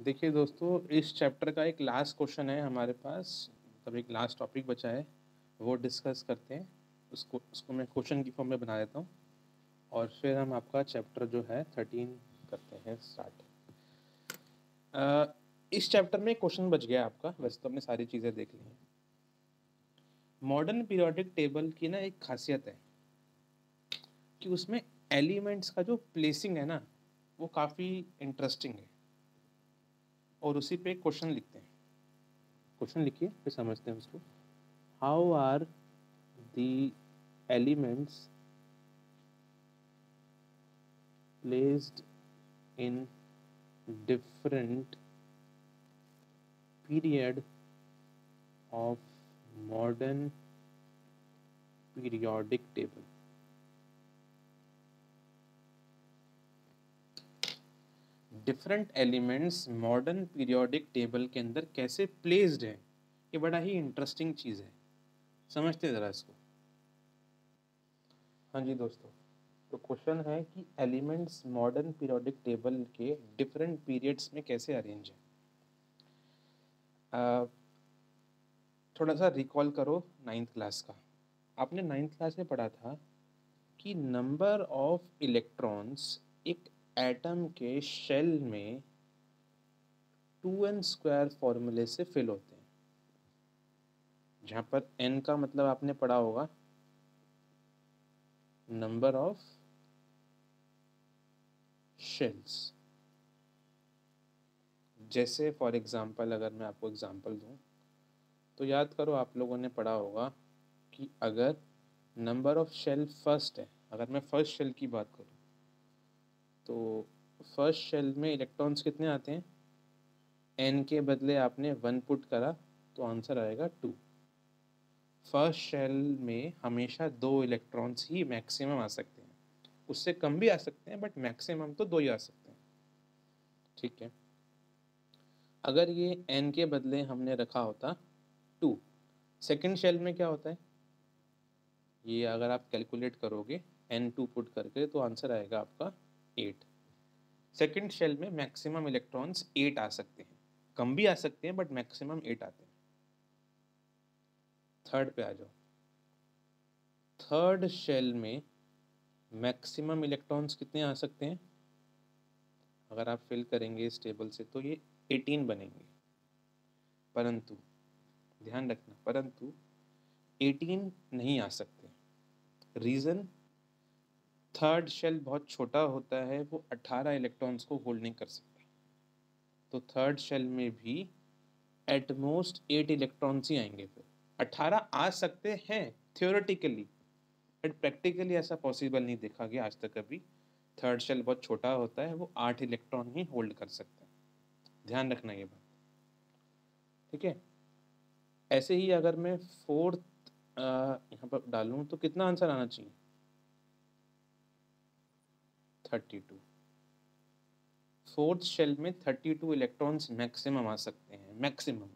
देखिए दोस्तों, इस चैप्टर का एक लास्ट क्वेश्चन है हमारे पास। मतलब एक लास्ट टॉपिक बचा है, वो डिस्कस करते हैं। उसको मैं क्वेश्चन की फॉर्म में बना देता हूँ और फिर हम आपका चैप्टर जो है 13 करते हैं स्टार्ट। इस चैप्टर में क्वेश्चन बच गया आपका, वैसे तो हमने सारी चीज़ें देख ली हैं। मॉडर्न पीरियोडिक टेबल की ना एक खासियत है कि उसमें एलिमेंट्स का जो प्लेसिंग है ना, वो काफ़ी इंटरेस्टिंग है। और उसी पे एक क्वेश्चन लिखते हैं। क्वेश्चन लिखिए, फिर समझते हैं उसको। How are the elements placed in different period of modern periodic table। Different elements modern periodic table के अंदर कैसे प्लेस्ड हैं, ये बड़ा ही इंटरेस्टिंग चीज़ है। समझते ज़रा इसको। हाँ जी दोस्तों, तो क्वेश्चन है कि एलिमेंट्स मॉडर्न पीरियोडिक टेबल के डिफरेंट पीरियड्स में कैसे अरेंज हैं। थोड़ा सा रिकॉल करो नाइन्थ क्लास का। आपने नाइन्थ क्लास में पढ़ा था कि नंबर ऑफ इलेक्ट्रॉन्स एक एटम के शेल में 2n² फॉर्मूले से फिल होते हैं। जहाँ पर n का मतलब आपने पढ़ा होगा नंबर ऑफ शेल्स। जैसे फॉर एग्जांपल अगर मैं आपको एग्जांपल दूँ तो याद करो, आप लोगों ने पढ़ा होगा कि अगर नंबर ऑफ शेल फर्स्ट है, अगर मैं फर्स्ट शेल की बात करूँ तो फर्स्ट शेल में इलेक्ट्रॉन्स कितने आते हैं, n के बदले आपने 1 पुट करा तो आंसर आएगा 2। फर्स्ट शेल में हमेशा 2 इलेक्ट्रॉन्स ही मैक्सिमम आ सकते हैं, उससे कम भी आ सकते हैं बट मैक्सिमम तो 2 ही आ सकते हैं। ठीक है, अगर ये n के बदले हमने रखा होता 2, सेकेंड शेल में क्या होता है, ये अगर आप कैलकुलेट करोगे n2 पुट करके तो आंसर आएगा आपका 8। सेकेंड शेल में मैक्सिमम इलेक्ट्रॉन्स 8 आ सकते हैं, कम भी आ सकते हैं बट मैक्सिमम 8 आते हैं। थर्ड पे आ जाओ। थर्ड शेल में मैक्सिमम इलेक्ट्रॉन्स कितने आ सकते हैं, अगर आप फिल करेंगे इस टेबल से तो ये 18 बनेंगे। परंतु ध्यान रखना, परंतु 18 नहीं आ सकते। रीज़न, थर्ड शेल बहुत छोटा होता है, वो 18 इलेक्ट्रॉन्स को होल्ड नहीं कर सकता। तो थर्ड शेल में भी एट मोस्ट 8 इलेक्ट्रॉन्स ही आएंगे। फिर 18 आ सकते हैं थियोरेटिकली, बट प्रैक्टिकली ऐसा पॉसिबल नहीं देखा गया आज तक कभी। थर्ड शेल बहुत छोटा होता है, वो 8 इलेक्ट्रॉन ही होल्ड कर सकता है। ध्यान रखना ये बात, ठीक है। ऐसे ही अगर मैं फोर्थ यहाँ पर डालूँ तो कितना आंसर आना चाहिए, 32। फोर्थ शेल में 32 इलेक्ट्रॉन्स मैक्सिमम आ सकते हैं, मैक्सिमम।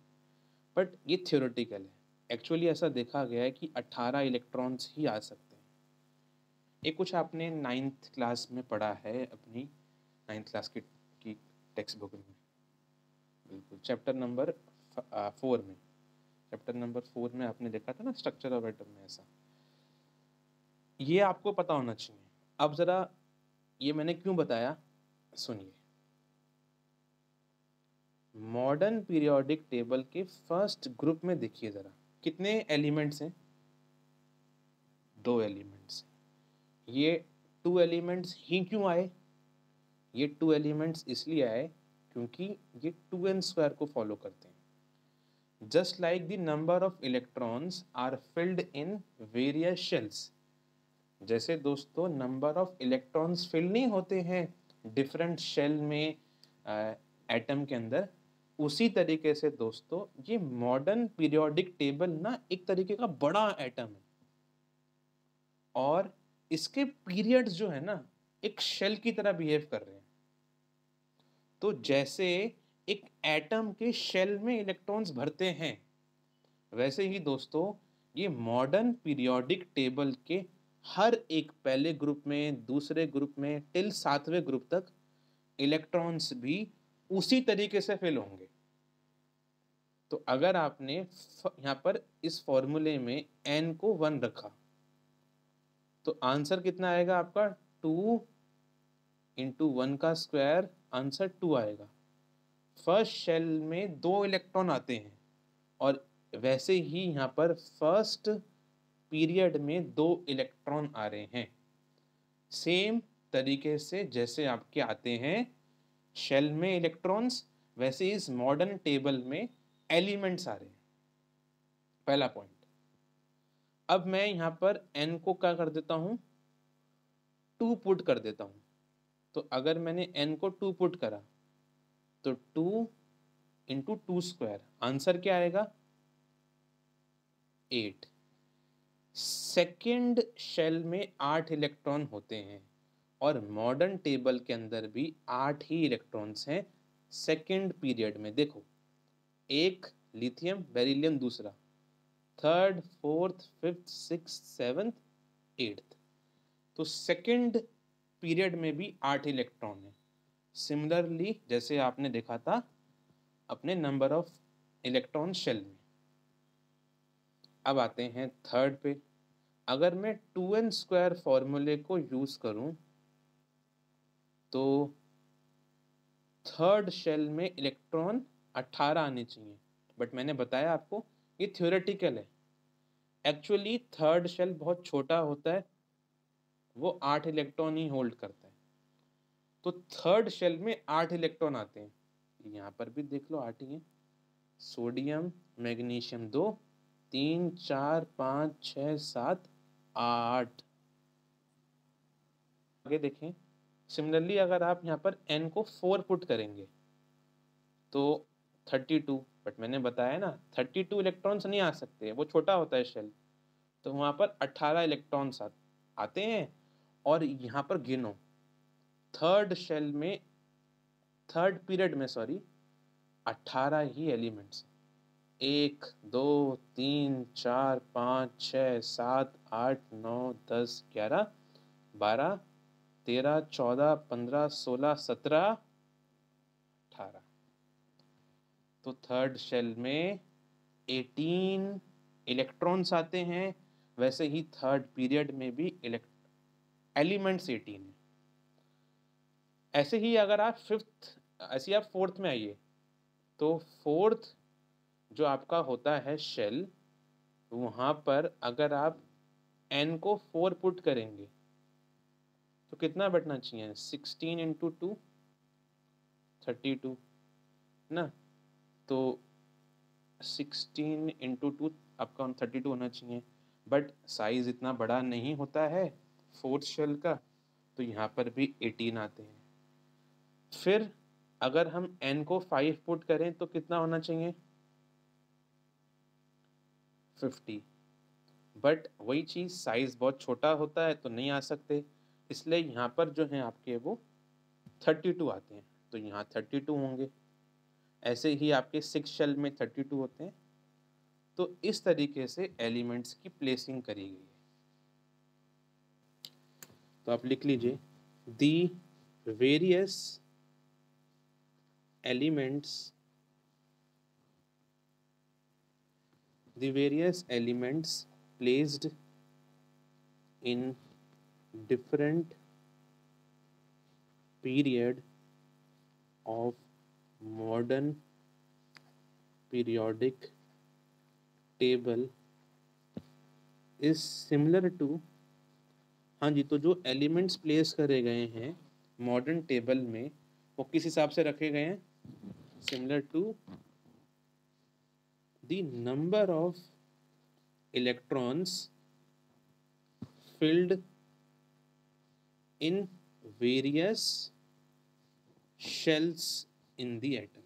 बट ये थियोरेटिकल है, एक्चुअली ऐसा देखा गया है कि 18 इलेक्ट्रॉन्स ही आ सकते हैं। ये कुछ आपने नाइन्थ क्लास में पढ़ा है, अपनी नाइन्थ क्लास की टेक्स्ट बुक में, बिल्कुल चैप्टर नंबर 4 में। चैप्टर नंबर 4 में आपने देखा था ना, स्ट्रक्चर ऑफ एटम में। ऐसा ये आपको पता होना चाहिए। अब ज़रा ये मैंने क्यों बताया, सुनिए। मॉडर्न पीरियोडिक टेबल के फर्स्ट ग्रुप में देखिए ज़रा, कितने एलिमेंट्स हैं, 2 एलिमेंट्स। ये 2 एलिमेंट्स ही क्यों आए, ये 2 एलिमेंट्स इसलिए आए क्योंकि ये 2n² को फॉलो करते हैं। Just like the number of electrons are filled in various shells. जैसे दोस्तों नंबर ऑफ इलेक्ट्रॉन्स फिल नहीं होते हैं डिफरेंट शेल में एटम के अंदर, उसी तरीके से दोस्तों ये मॉडर्न पीरियोडिक टेबल ना एक तरीके का बड़ा एटम है, और इसके पीरियड्स जो है ना एक शेल की तरह बिहेव कर रहे हैं। तो जैसे एक एटम के शेल में इलेक्ट्रॉन्स भरते हैं, वैसे ही दोस्तों ये मॉडर्न पीरियोडिक टेबल के हर एक पहले ग्रुप में, दूसरे ग्रुप में टिल 7वें ग्रुप तक इलेक्ट्रॉन्स भी उसी तरीके से फिल होंगे। तो अगर आपने यहाँ पर इस फॉर्मूले में n को 1 रखा तो आंसर कितना आएगा आपका 2 इंटू 1 का स्क्वायर, आंसर 2 आएगा। फर्स्ट शेल में 2 इलेक्ट्रॉन आते हैं और वैसे ही यहाँ पर फर्स्ट पीरियड में 2 इलेक्ट्रॉन आ रहे हैं। सेम तरीके से जैसे आपके आते हैं शेल में इलेक्ट्रॉन्स, वैसे इस मॉडर्न टेबल में एलिमेंट्स आ रहे हैं। पहला पॉइंट। अब मैं यहाँ पर n को क्या कर देता हूँ 2 पुट कर देता हूँ। तो अगर मैंने n को 2 पुट करा तो 2 इंटू 2 स्क्वायर, आंसर क्या आएगा 8। सेकेंड शेल में 8 इलेक्ट्रॉन होते हैं और मॉडर्न टेबल के अंदर भी 8 ही इलेक्ट्रॉन्स हैं सेकेंड पीरियड में। देखो, एक लिथियम बेरिलियम, दूसरा third, fourth, fifth, sixth, seventh, eighth. तो सेकेंड पीरियड में भी 8 इलेक्ट्रॉन है। सिमिलरली जैसे आपने देखा था अपने नंबर ऑफ इलेक्ट्रॉन शेल में। अब आते हैं थर्ड पे। अगर मैं 2n स्क्वायर फॉर्मूले को यूज करूं तो थर्ड शेल में इलेक्ट्रॉन 18 आने चाहिए, बट मैंने बताया आपको ये थ्योरेटिकल है। एक्चुअली थर्ड शेल बहुत छोटा होता है, वो 8 इलेक्ट्रॉन ही होल्ड करता है। तो थर्ड शेल में 8 इलेक्ट्रॉन आते हैं। यहाँ पर भी देख लो 8 ही है। Sodium, magnesium 2, 3, 4, 5, 6, 7, 8। आगे देखें। सिमिलरली अगर आप यहाँ पर n को 4 पुट करेंगे तो 32, बट मैंने बताया ना 32 इलेक्ट्रॉन्स नहीं आ सकते, वो छोटा होता है शेल। तो वहाँ पर 18 इलेक्ट्रॉन्स आते हैं। और यहाँ पर गिनो, थर्ड शेल में, थर्ड पीरियड में 18 ही एलिमेंट्स। 1, 2, 3, 4, 5, 6, 7, 8, 9, 10, 11, 12, 13, 14, 15, 16, 17, 18। तो थर्ड शेल में 18 इलेक्ट्रॉन्स आते हैं, वैसे ही थर्ड पीरियड में भी एलिमेंट्स 18 है। ऐसे ही अगर आप ऐसे आप फोर्थ में आइए तो फोर्थ जो आपका होता है शेल, वहाँ पर अगर आप n को 4 पुट करेंगे तो कितना बैठना चाहिए 16 इंटू 2, 32 ना। तो 16 इंटू 2 आपका 32 होना चाहिए, बट साइज इतना बड़ा नहीं होता है फोर्थ शेल का, तो यहाँ पर भी 18 आते हैं। फिर अगर हम n को 5 पुट करें तो कितना होना चाहिए 50, बट वही चीज़ साइज बहुत छोटा होता है तो नहीं आ सकते, इसलिए यहाँ पर जो है आपके वो 32 आते हैं, तो यहाँ 32 होंगे। ऐसे ही आपके 6 शेल में 32 होते हैं। तो इस तरीके से एलिमेंट्स की प्लेसिंग करी गई है। तो आप लिख लीजिए the various elements, the various elements placed in different period of modern periodic table is similar to, हाँ जी, तो जो एलिमेंट्स प्लेस करे गए हैं मॉडर्न टेबल में वो किस हिसाब से रखे गए हैं, similar to the number of electrons filled in various shells in the atom।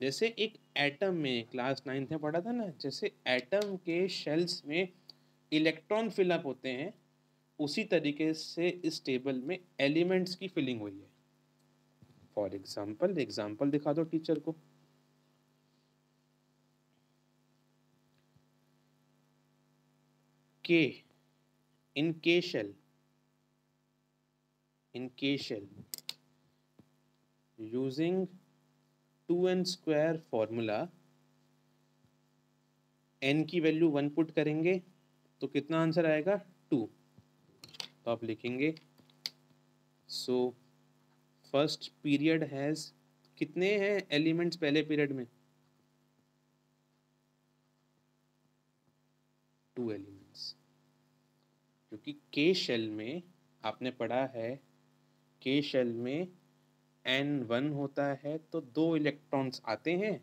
जैसे एक एटम में क्लास 9th में पढ़ा था ना, जैसे एटम के शेल्स में इलेक्ट्रॉन फिलअप होते हैं, उसी तरीके से इस टेबल में एलिमेंट्स की फिलिंग हुई है। फॉर एग्जाम्पल दिखा दो टीचर को। के in K shell using 2n square formula n की वैल्यू 1 पुट करेंगे तो कितना आंसर आएगा 2। तो आप लिखेंगे सो फर्स्ट पीरियड हैज़, कितने हैं एलिमेंट्स पहले पीरियड में, 2 एलिमेंट्स। क्योंकि के शेल में आपने पढ़ा है, के शेल में n1 होता है तो 2 इलेक्ट्रॉन्स आते हैं,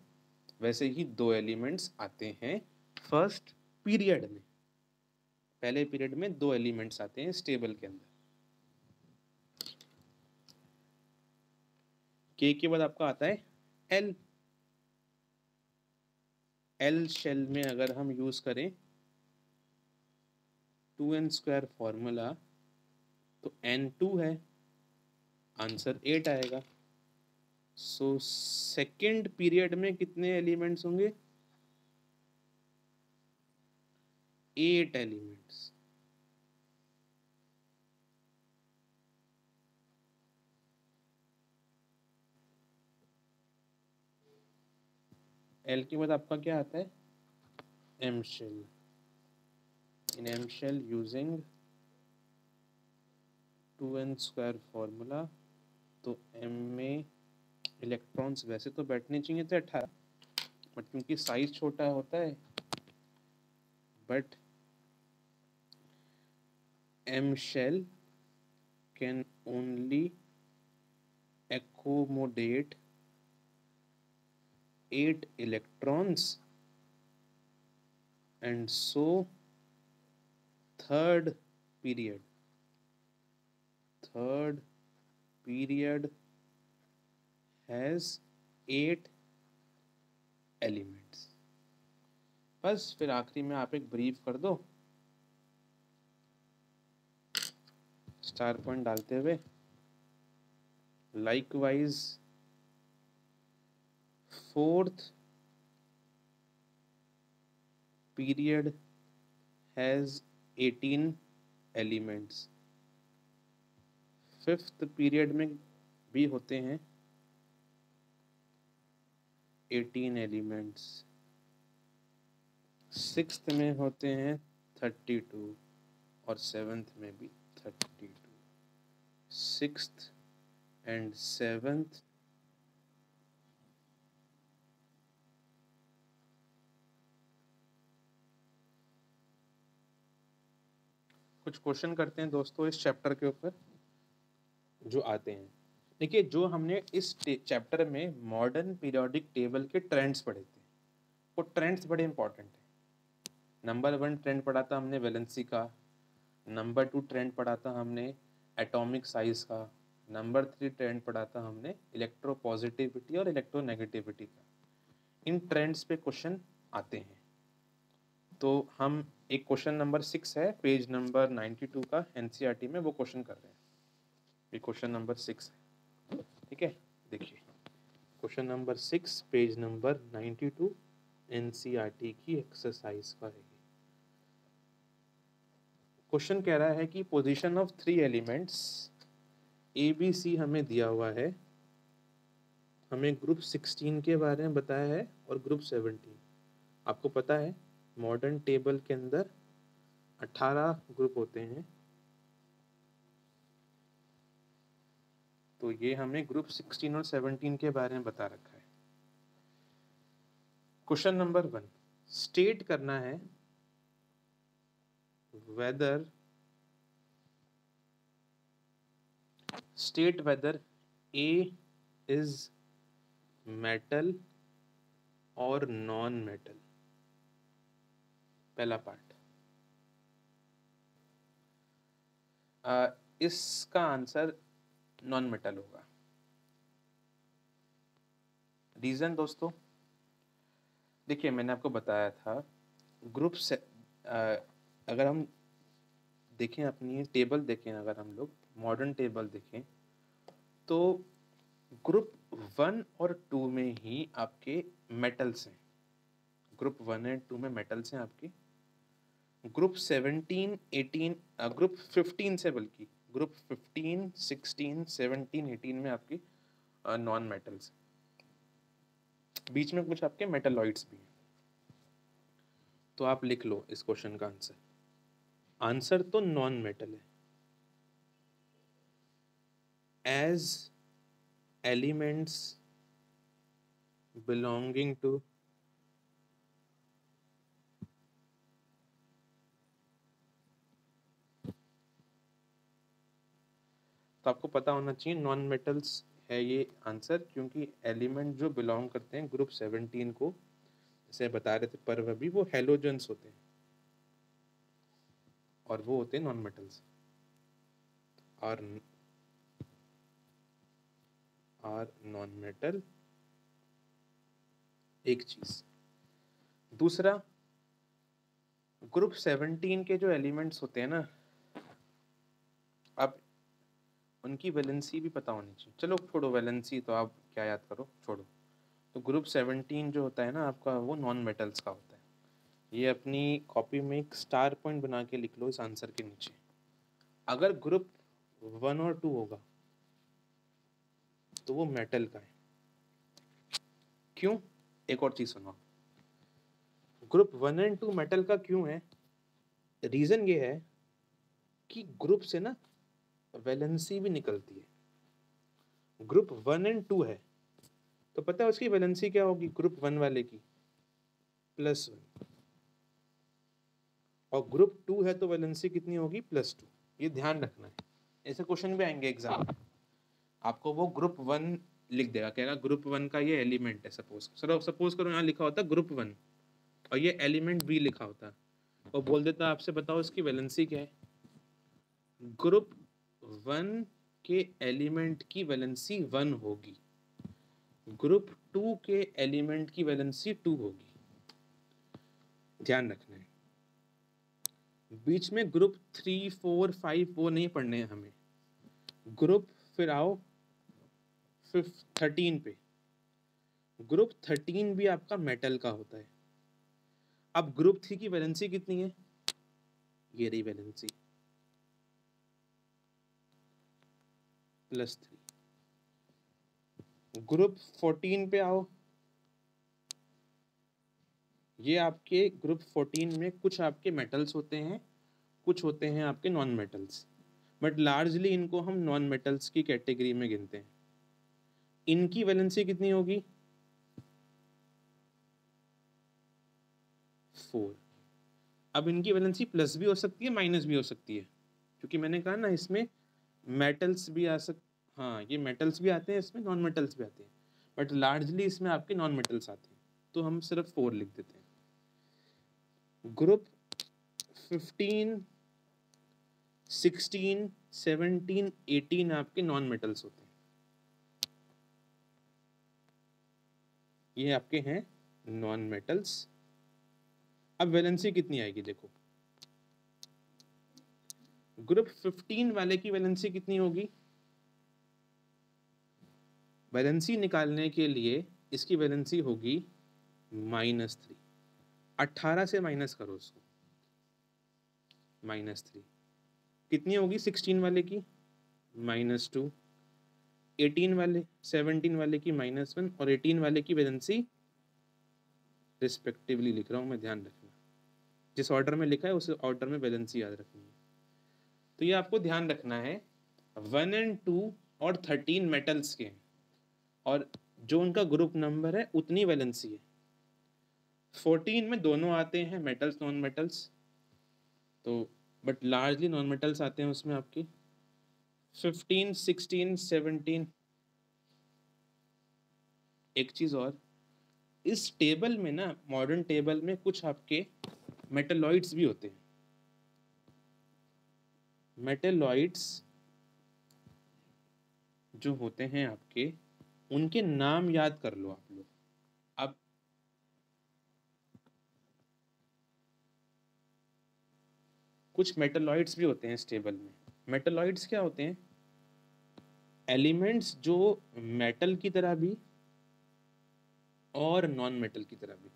वैसे ही 2 एलिमेंट्स आते हैं फर्स्ट पीरियड में। पहले पीरियड में 2 एलिमेंट्स आते हैं स्टेबल के अंदर। के के बाद आपका आता है एल। एल शेल में अगर हम यूज करें 2n स्क्वायर फॉर्मूला तो n2 है, आंसर 8 आएगा। सो सेकेंड पीरियड में कितने एलिमेंट्स होंगे, 8 एलिमेंट्स। एल के बाद आपका क्या आता है M shell. In M shell using 2n square formula, तो एम में इलेक्ट्रॉन्स वैसे तो बैठने चाहिए थे 18, बट क्योंकि साइज छोटा होता है, but M shell can only accommodate 8 electrons, and so third period has 8 elements। बस फिर आखिरी में आप एक ब्रीफ कर दो स्टार पॉइंट डालते हुए। Likewise, fourth period has 18 elements। Fifth period में भी होते हैं 18 एलिमेंट्स। सिक्स्थ में होते हैं 32 और सेवन्थ में भी 32। सिक्स्थ एंड सेवन्थ कुछ क्वेश्चन करते हैं दोस्तों इस चैप्टर के ऊपर जो आते हैं। देखिए, जो हमने इस चैप्टर में मॉडर्न पीरियोडिक टेबल के ट्रेंड्स पढ़े थे, वो ट्रेंड्स बड़े इंपॉर्टेंट हैं। नंबर 1 ट्रेंड पढ़ा था हमने वैलेंसी का, नंबर 2 ट्रेंड पढ़ा था हमने एटॉमिक साइज का, नंबर 3 ट्रेंड पढ़ा था हमने इलेक्ट्रोपॉजिटिविटी और इलेक्ट्रोनेगेटिविटी का। इन ट्रेंड्स पे क्वेश्चन आते हैं। तो हम एक क्वेश्चन नंबर 6 है, पेज नंबर 92 का एनसीईआरटी में, वो क्वेश्चन कर रहे हैं। ये क्वेश्चन नंबर 6 है, ठीक है। देखिए question number 6 page number 92 NCERT की एक्सरसाइज का है। क्वेश्चन कह रहा है कि position of 3 elements A B C हमें दिया हुआ है। हमें ग्रुप 16 के बारे में बताया है और ग्रुप 17। आपको पता है मॉडर्न टेबल के अंदर 18 ग्रुप होते हैं, तो ये हमें ग्रुप 16 और 17 के बारे में बता रखा है। क्वेश्चन नंबर 1 स्टेट करना है वेदर ए इज मेटल और नॉन मेटल। पहला पार्ट, इसका आंसर नॉन मेटल होगा। रीजन दोस्तों, देखिए मैंने आपको बताया था ग्रुप से अगर हम देखें, अपनी टेबल देखें, अगर हम लोग मॉडर्न टेबल देखें तो ग्रुप 1 और 2 में ही आपके मेटल्स हैं। ग्रुप 1 एंड 2 में मेटल्स हैं आपके। ग्रुप 17, 18, ग्रुप 15 से, बल्कि ग्रुप 15, 16, 17, 18 में आपकी नॉन मेटल्स, बीच में कुछ आपके मेटलॉइड्स भी हैं। तो आप लिख लो इस क्वेश्चन का आंसर, आंसर तो नॉन मेटल है। एज एलिमेंट्स बिलोंगिंग टू तो आपको पता होना चाहिए नॉन मेटल्स है ये आंसर, क्योंकि एलिमेंट जो बिलोंग करते हैं ग्रुप 17 को, जैसे बता रहे थे पर्व अभी, वो हेलोजेंस होते हैं और वो होते हैं नॉन मेटल्स। और नॉन मेटल एक चीज। दूसरा, ग्रुप 17 के जो एलिमेंट्स होते हैं ना, अब उनकी वैलेंसी भी पता होनी चाहिए। चलो छोड़ो वैलेंसी, तो आप क्या याद करो, छोड़ो। तो ग्रुप 17 जो होता है ना आपका, वो नॉन मेटल्स का होता है। ये अपनी कॉपी में एक स्टार पॉइंट बना के लिख लो इस आंसर के नीचे। अगर ग्रुप 1 और 2 होगा तो वो मेटल का है। क्यों? एक और चीज सुनो, ग्रुप 1 एंड 2 मेटल का क्यों है? रीजन ये है कि ग्रुप से ना वैलेंसी भी निकलती है। ग्रुप 1 एंड 2 है तो पता है उसकी वैलेंसी क्या होगी? ग्रुप 1 वाले की +1, और ग्रुप 2 है तो वैलेंसी कितनी होगी? +2। ये ध्यान रखना है, ऐसे क्वेश्चन भी आएंगे एग्जाम में। आपको वो ग्रुप 1 लिख देगा, कहेगा ग्रुप 1 का ये एलिमेंट है। सपोज करो यहाँ लिखा होता ग्रुप 1 और ये एलिमेंट बी लिखा होता, और बोल देता आपसे बताओ इसकी वैलेंसी क्या है। ग्रुप 1 के एलिमेंट की वैलेंसी 1 होगी, ग्रुप 2 के एलिमेंट की वैलेंसी 2 होगी। ध्यान रखना है। बीच में ग्रुप 3, 4, 5 वो नहीं पढ़ने हैं हमें। ग्रुप फिर आओ 13 पे। ग्रुप 13 भी आपका मेटल का होता है। अब ग्रुप 3 की वैलेंसी कितनी है? ये रही वैलेंसी, +3। ग्रुप 14 पे आओ, ये आपके ग्रुप 14 में कुछ आपके मेटल्स होते हैं, कुछ होते हैं आपके नॉन मेटल्स, बट लार्जली इनको हम नॉन मेटल्स की कैटेगरी में गिनते हैं। इनकी वैलेंसी कितनी होगी? 4। अब इनकी वैलेंसी प्लस भी हो सकती है, माइनस भी हो सकती है, क्योंकि मैंने कहा ना इसमें मेटल्स भी हाँ ये मेटल्स भी आते हैं इसमें, नॉन मेटल्स भी आते हैं, बट लार्जली इसमें आपके नॉन मेटल्स आते हैं, तो हम सिर्फ 4 लिख देते हैं। ग्रुप 15, 16, 17, 18 आपके नॉन मेटल्स होते हैं। ये आपके हैं नॉन मेटल्स। अब वैलेंसी कितनी आएगी देखो, ग्रुप 15 वाले की वैलेंसी कितनी होगी? वैलेंसी निकालने के लिए इसकी वैलेंसी होगी -3। 18 से माइनस करो उसको, -3 कितनी होगी? 16 वाले की -2, 18 वाले 17 वाले की -1 और 18 वाले की वैलेंसी रिस्पेक्टिवली लिख रहा हूँ मैं, ध्यान रखना। जिस ऑर्डर में लिखा है उस ऑर्डर में वैलेंसी याद रखनी है। तो ये आपको ध्यान रखना है, 1 एंड 2 और 13 मेटल्स के हैं, और जो उनका ग्रुप नंबर है उतनी वैलेंसी है। 14 में दोनों आते हैं, मेटल्स नॉन मेटल्स, तो बट लार्जली नॉन मेटल्स आते हैं उसमें आपकी। 15, 16, 17। एक चीज और, इस टेबल में ना, मॉडर्न टेबल में कुछ आपके मेटलॉइड्स भी होते हैं। मेटलॉइड्स जो होते हैं आपके, उनके नाम याद कर लो आप लोग। अब कुछ मेटलॉइड्स भी होते हैं इस टेबल में। मेटलॉइड्स क्या होते हैं? एलिमेंट्स जो मेटल की तरह भी और नॉन मेटल की तरह भी।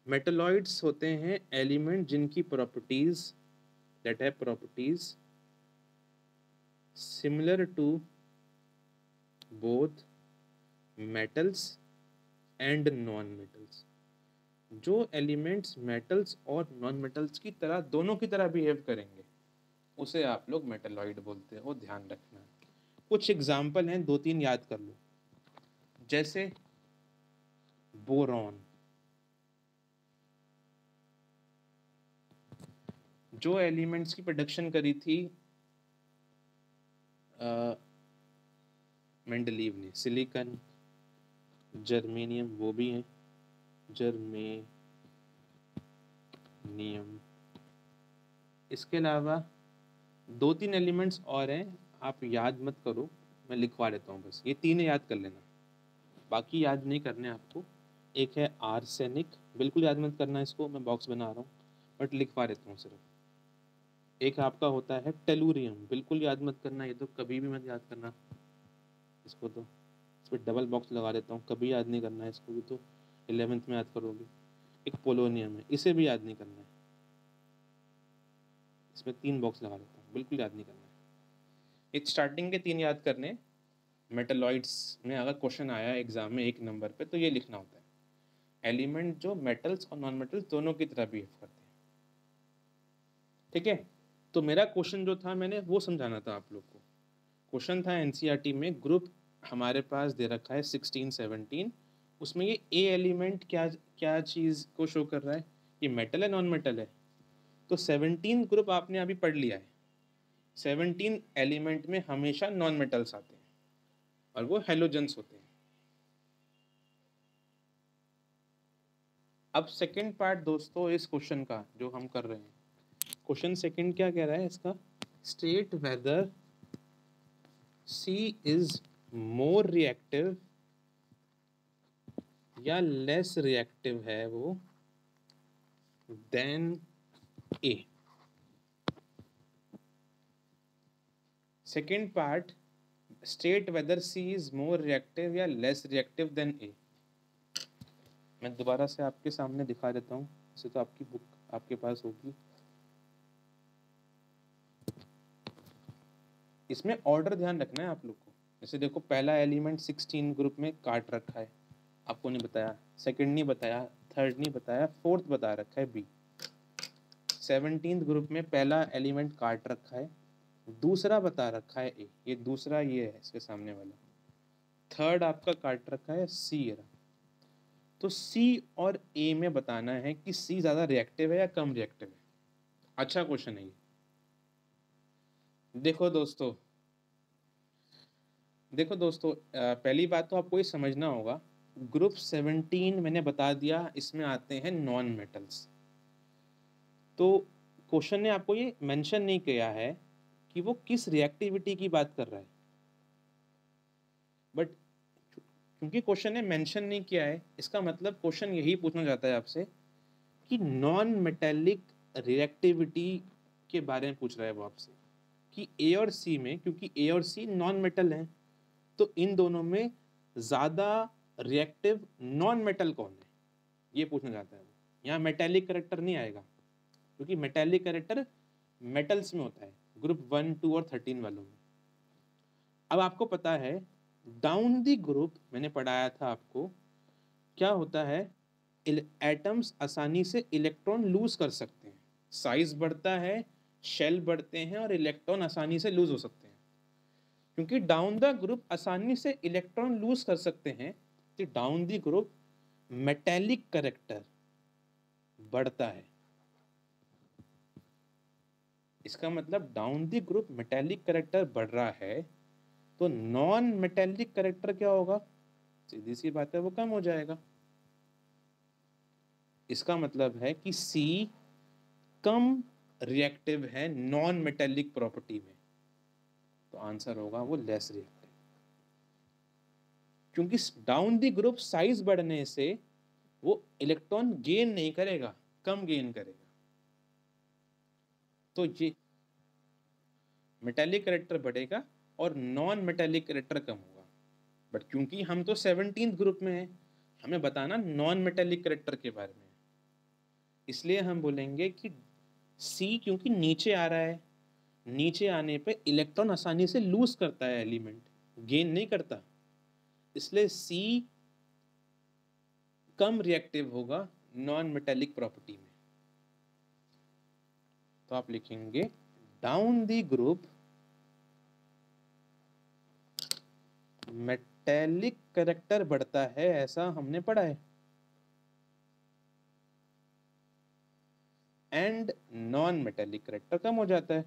मेटलॉइड्स होते हैं एलिमेंट जिनकी प्रॉपर्टीज दैट है properties similar to both metals and non metals. जो एलिमेंट्स मेटल्स और नॉन मेटल्स की तरह दोनों की तरह बिहेव करेंगे उसे आप लोग मेटलॉइड बोलते हो, ध्यान रखना। कुछ एग्जाम्पल हैं, 2-3 याद कर लो। जैसे बोरॉन, जो एलिमेंट्स की प्रोडक्शन करी थी मेंडलीव ने, सिलिकॉन, जर्मेनियम, वो भी है जर्मेनियम। इसके अलावा 2-3 एलिमेंट्स और हैं, आप याद मत करो, मैं लिखवा देता हूँ, बस ये 3 याद कर लेना, बाकी याद नहीं करने आपको। एक है आर्सेनिक, बिल्कुल याद मत करना इसको, मैं बॉक्स बना रहा हूँ बट लिखवा देता हूँ सिर्फ। एक आपका होता है टेलुरियम, बिल्कुल याद मत करना, ये तो कभी भी मत याद करना इसको, तो इस पर डबल बॉक्स लगा देता हूँ, कभी याद नहीं करना है इसको, भी तो 11th में याद करोगे। एक पोलोनियम है, इसे भी याद नहीं करना है, इसमें 3 बॉक्स लगा देता हूँ, बिल्कुल याद नहीं करना है। एक स्टार्टिंग के 3 याद करने। मेटलॉइड्स में अगर क्वेश्चन आया एग्जाम में 1 नंबर पे तो ये लिखना होता है, एलिमेंट जो मेटल्स और नॉन मेटल्स दोनों की तरह बिहेव करते हैं। ठीक है, तो मेरा क्वेश्चन जो था मैंने वो समझाना था आप लोग को। क्वेश्चन था एनसीईआरटी में, ग्रुप हमारे पास दे रखा है 16-17, उसमें ये ए एलिमेंट क्या क्या चीज़ को शो कर रहा है, ये मेटल है नॉन मेटल है। तो 17 ग्रुप आपने अभी पढ़ लिया है, 17 एलिमेंट में हमेशा नॉन मेटल्स आते हैं और वो हेलोजेंस होते हैं। अब सेकंड पार्ट दोस्तों इस क्वेश्चन का जो हम कर रहे हैं, क्वेश्चन सेकंड क्या कह रहा है इसका, state whether C is more reactive या लेस रिएक्टिव है वो than A। Second part, state whether C is more reactive या लेस रिएक्टिव देन A। मैं दोबारा से आपके सामने दिखा देता हूँ, इसे तो आपकी बुक आपके पास होगी। इसमें ऑर्डर ध्यान रखना है आप लोग को। जैसे देखो, पहला एलिमेंट 16 ग्रुप में काट रखा है, आपको नहीं बताया, सेकंड नहीं बताया, थर्ड नहीं बताया, फोर्थ बता रखा है बी। 17 ग्रुप में पहला एलिमेंट काट रखा है, दूसरा बता रखा है ए, ये दूसरा ये है इसके सामने वाला, थर्ड आपका काट रखा है सी। तो सी और ए में बताना है कि सी ज़्यादा रिएक्टिव है या कम रिएक्टिव है। अच्छा क्वेश्चन है ये। देखो दोस्तों, पहली बात तो आपको ये समझना होगा, ग्रुप 17 मैंने बता दिया, इसमें आते हैं नॉन मेटल्स। तो क्वेश्चन ने आपको ये मेंशन नहीं किया है कि वो किस रिएक्टिविटी की बात कर रहा है, बट क्योंकि क्वेश्चन ने मेंशन नहीं किया है, इसका मतलब क्वेश्चन यही पूछना चाहता है आपसे कि नॉन मेटेलिक रिएक्टिविटी के बारे में पूछ रहा है वो आपसे, कि ए और सी में, क्योंकि ए और सी नॉन मेटल हैं, तो इन दोनों में ज़्यादा रिएक्टिव नॉन मेटल कौन है, ये पूछना चाहता है वो। यहाँ मेटेलिक करेक्टर नहीं आएगा, क्योंकि मेटेलिक करेक्टर मेटल्स में होता है, ग्रुप 1, 2 और 13 वालों में। अब आपको पता है डाउन दी ग्रुप मैंने पढ़ाया था आपको, क्या होता है, एटम्स आसानी से इलेक्ट्रॉन लूज कर सकते हैं, साइज बढ़ता है, शेल बढ़ते हैं और इलेक्ट्रॉन आसानी से लूज हो सकते हैं। क्योंकि डाउन द ग्रुप आसानी से इलेक्ट्रॉन लूज कर सकते हैं, तो down the group metallic character बढ़ता है। इसका मतलब down the group metallic character बढ़ रहा है, तो नॉन मेटेलिक करेक्टर क्या होगा, सीधी सी बात है, वो कम हो जाएगा। इसका मतलब है कि C कम रिएक्टिव है नॉन मेटेलिक प्रॉपर्टी में, तो आंसर होगा वो लेस रिएक्टिव। क्योंकि डाउन द ग्रुप साइज बढ़ने से वो इलेक्ट्रॉन गेन नहीं करेगा, कम गेन करेगा। तो ये मेटेलिक करेक्टर बढ़ेगा और नॉन मेटेलिक करेक्टर कम होगा। बट क्योंकि हम तो 17th ग्रुप में हैं, हमें बताना नॉन मेटेलिक करेक्टर के बारे में। इसलिए हम बोलेंगे कि सी क्योंकि नीचे आ रहा है, नीचे आने पे इलेक्ट्रॉन आसानी से लूज करता है, एलिमेंट गेन नहीं करता, इसलिए सी कम रिएक्टिव होगा नॉन मेटेलिक प्रॉपर्टी में। तो आप लिखेंगे down the group metallic character बढ़ता है, ऐसा हमने पढ़ा है, एंड नॉन मेटेलिक कैरेक्टर कम हो जाता है,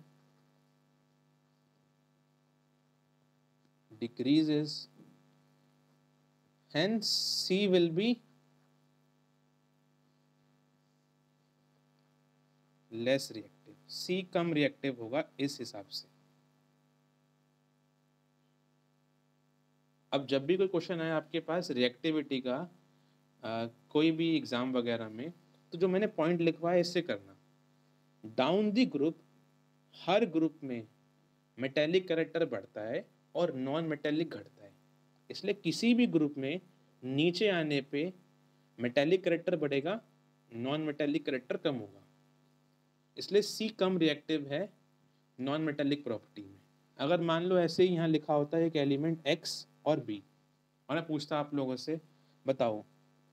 decreases, hence C will be less reactive, C come reactive होगा इस हिसाब से। अब जब भी कोई क्वेश्चन आए आपके पास रिएक्टिविटी का कोई भी एग्जाम वगैरह में, तो जो मैंने पॉइंट लिखवाया इससे करना, down the group her group में मेटेलिक कैरेक्टर बढ़ता है और नॉन मेटेलिक घटता है, इसलिए किसी भी ग्रुप में नीचे आने पे मेटेलिक कैरेक्टर बढ़ेगा, नॉन मेटेलिक कैरेक्टर कम होगा, इसलिए सी कम रिएक्टिव है नॉन मेटेलिक प्रॉपर्टी में। अगर मान लो ऐसे ही यहाँ लिखा होता है एक एलिमेंट एक्स और बी, और मैं पूछता आप लोगों से बताओ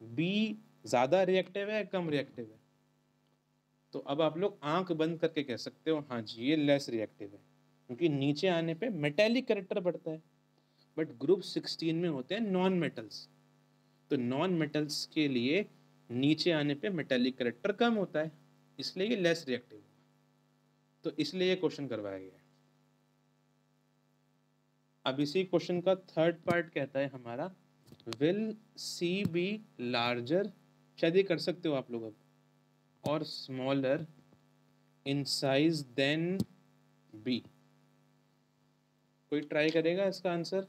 बी ज़्यादा रिएक्टिव है कम रिएक्टिव है, तो अब आप लोग आंख बंद करके कह सकते हो हाँ जी ये लेस रिएक्टिव है, क्योंकि नीचे आने पे मेटेलिक कैरेक्टर बढ़ता है। बट ग्रुप 16 में होते हैं नॉन मेटल्स, तो नॉन मेटल्स के लिए नीचे आने पे मेटेलिक कैरेक्टर कम होता है, इसलिए ये लेस रिएक्टिव होगा, तो इसलिए ये क्वेश्चन करवाया गया है। अब इसी क्वेश्चन का थर्ड पार्ट कहता है हमारा विल सी बी लार्जर, शायद ये कर सकते हो आप लोग अब, और smaller in size than B. कोई ट्राई करेगा इसका आंसर?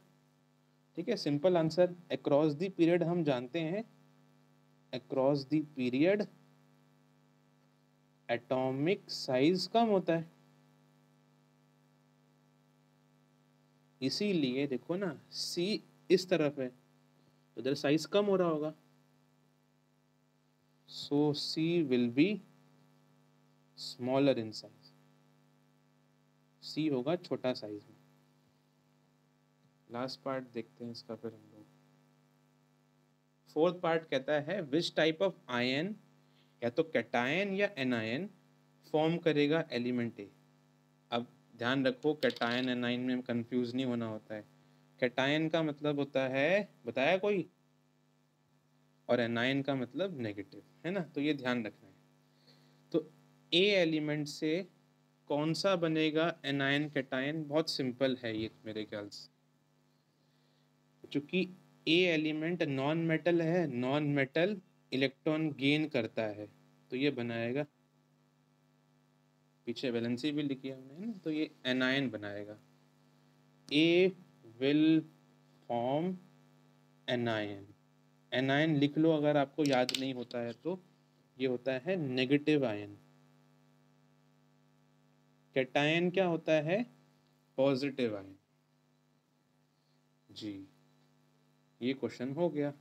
ठीक है, simple answer, across the period हम जानते हैं, across the period atomic size कम होता है, इसीलिए देखो ना C इस तरफ है, उधर साइज कम हो रहा होगा, सो C will be smaller in size, C होगा छोटा साइज में। लास्ट पार्ट देखते हैं इसका फिर हम लोग। फोर्थ पार्ट कहता है विच टाइप ऑफ आयन, या तो कैटायन या एनायन फॉर्म करेगा एलिमेंट ए। अब ध्यान रखो कैटायन एनायन में कंफ्यूज नहीं होना होता है, कैटायन का मतलब होता है बताया कोई, और एनायन का मतलब नेगेटिव, है ना, तो ये ध्यान रखना है। तो ए एलिमेंट से कौन सा बनेगा एनायन कैटायन, बहुत सिंपल है ये मेरे ख्याल से, क्योंकि ए एलिमेंट नॉन मेटल है, नॉन मेटल इलेक्ट्रॉन गेन करता है, तो ये बनाएगा, पीछे वैलेंसी भी लिखी है हमने ना, तो ये एनायन बनाएगा, ए विल फॉर्म एनायन। एनायन लिख लो अगर आपको याद नहीं होता है तो, ये होता है नेगेटिव आयन। कैटायन क्या होता है? Positive ion. जी, ये क्वेश्चन हो गया।